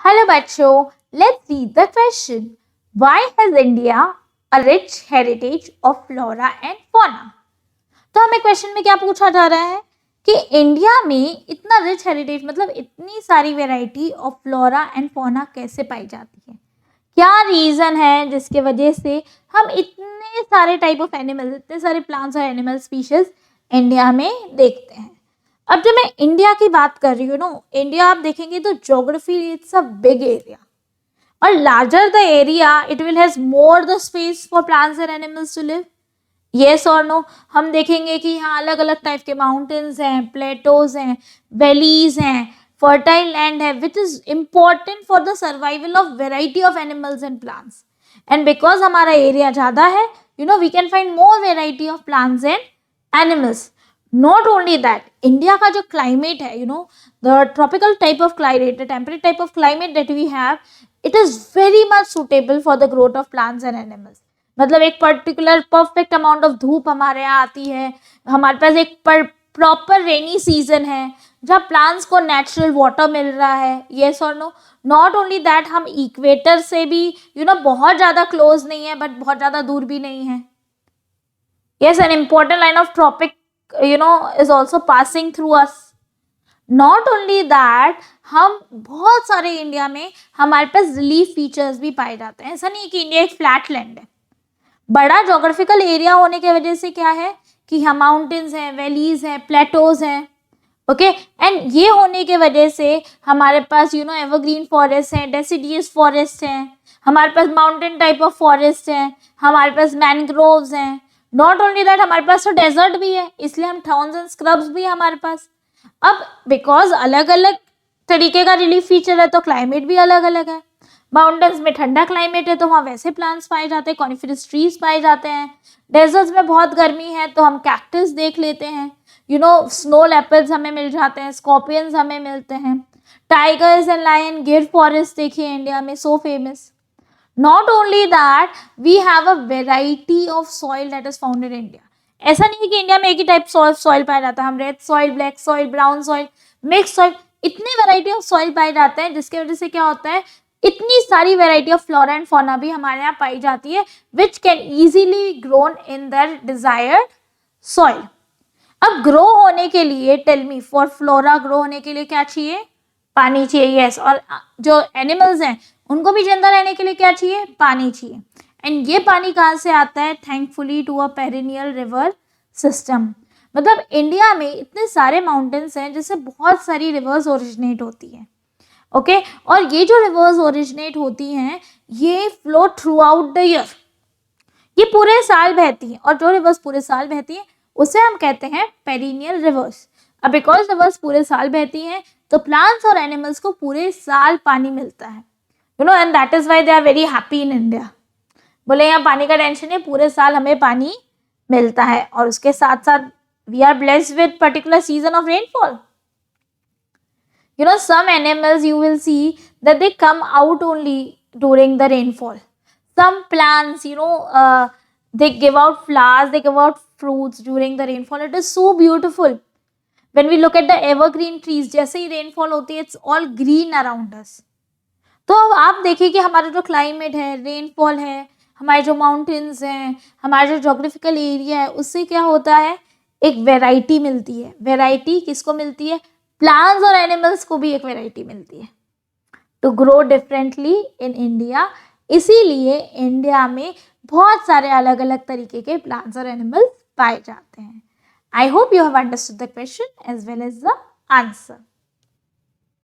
Hello बच्चों, let's read the question. Why has India a rich heritage of flora and fauna? तो हमें question में क्या पूछा जा रहा है कि इंडिया में इतना रिच हेरिटेज मतलब इतनी सारी variety of flora and fauna कैसे पाई जाती है, क्या रीज़न है जिसके वजह से हम इतने सारे टाइप ऑफ एनिमल्स, इतने सारे प्लांट्स और एनिमल स्पीशीज इंडिया में देखते हैं। अब जब मैं इंडिया की बात कर रही हूँ ना, इंडिया आप देखेंगे तो geography it's a big area और larger the area it will has more the space for plants and animals to live. Yes और नो, हम देखेंगे कि यहाँ अलग अलग टाइप के माउंटेन्स हैं, प्लेटोज हैं, वैलीज हैं, फर्टाइल लैंड है which is important for the survival of variety of animals and plants. And because हमारा एरिया ज़्यादा है, we can find more variety of plants and animals. Not only that, India का जो climate है, the tropical type of climate, the temperate type of climate that we have, it is very much suitable for the growth of plants and animals. मतलब एक particular perfect amount of धूप हमारे यहाँ आती है, हमारे पास एक प्रॉपर रेनी सीजन है जहाँ प्लांट्स को नेचुरल वाटर मिल रहा है। येस और नो, नॉट ओनली दैट, हम इक्वेटर से भी बहुत ज़्यादा क्लोज नहीं है बट बहुत ज़्यादा दूर भी नहीं है। Yes, an important line of tropic is also passing through us. Not only that, हम बहुत सारे इंडिया में हमारे पास रिलीफ फीचर्स भी पाए जाते हैं। ऐसा नहीं है कि इंडिया एक फ्लैट लैंड है, बड़ा जोग्राफिकल एरिया होने की वजह से क्या है कि यहाँ माउंटेन्स हैं, वैलीज हैं, प्लेटोज हैं, ओके। एंड ये होने की वजह से हमारे पास एवरग्रीन फॉरेस्ट हैं, डेसिडियस फॉरेस्ट हैं, हमारे पास माउंटेन टाइप ऑफ फॉरेस्ट हैं, हमारे पास मैनग्रोव्स हैं। नॉट ओनली दैट, हमारे पास तो डेजर्ट भी है, इसलिए हम थाउन्स एंड स्क्रब्स भी है हमारे पास। अब बिकॉज अलग अलग तरीके का रिलीफ फीचर है तो क्लाइमेट भी अलग अलग है। माउंटेन्स में ठंडा क्लाइमेट है तो वहाँ वैसे प्लांट्स पाए जाते हैं, कॉनिफरस ट्रीज पाए जाते हैं। डेजर्ट्स में बहुत गर्मी है तो हम कैक्टस देख लेते हैं, स्नो लेपर्ड्स हमें मिल जाते हैं, स्कॉर्पियंस हमें मिलते हैं, टाइगर्स एंड लायन, गिर फॉरेस्ट देखिए इंडिया में, so famous. Not only that, we have a variety of soil that is found in India. ऐसा नहीं है कि इंडिया में एक ही टाइप सॉइल पाया जाता है, हम red soil, black soil, brown soil, mix soil, इतनी वैरायटी ऑफ सॉइल पाए जाते हैं जिसकी वजह से क्या होता है, इतनी सारी variety of flora and fauna भी हमारे यहाँ पाई जाती है which can easily grown in their desired soil. अब ग्रो होने के लिए, tell me, for flora grow होने के लिए क्या चाहिए? पानी चाहिए। यस, और जो एनिमल्स हैं उनको भी जिंदा रहने के लिए क्या चाहिए? पानी चाहिए। एंड ये पानी कहाँ से आता है? Thankfully to a perennial river system. मतलब इंडिया में इतने सारे माउंटेन्स हैं जिससे बहुत सारी रिवर्स ओरिजिनेट होती हैं, ओके। और ये जो रिवर्स ओरिजिनेट होती हैं ये flow through out the year, ये पूरे साल बहती हैं, और जो रिवर्स पूरे साल बहती हैं उसे हम कहते हैं पेरिनियल रिवर्स। अब बिकॉज रिवर्स पूरे साल बहती हैं तो प्लांट्स और एनिमल्स को पूरे साल पानी मिलता है, and that is why they are very happy in India. बोले यहाँ पानी का टेंशन है, पूरे साल हमें पानी मिलता है, और उसके साथ साथ we are blessed with particular season of rainfall. some animals you will see that they come out only during the rainfall. Some plants, they give out flowers, they give out fruits during the rainfall. It is so beautiful. When we look at the evergreen trees, जैसे ही rainfall होती है, it's all green around us. तो अब आप देखिए कि हमारा जो क्लाइमेट है, रेनफॉल है, हमारे जो माउंटेन्स हैं, हमारा जो जोग्राफिकल एरिया है, उससे क्या होता है, एक वैरायटी मिलती है। वैरायटी किसको मिलती है? प्लांट्स और एनिमल्स को भी एक वैरायटी मिलती है to grow differently in India. इसीलिए इंडिया में बहुत सारे अलग अलग तरीके के प्लांट्स और एनिमल्स पाए जाते हैं। I hope you have understood the question as well as the answer.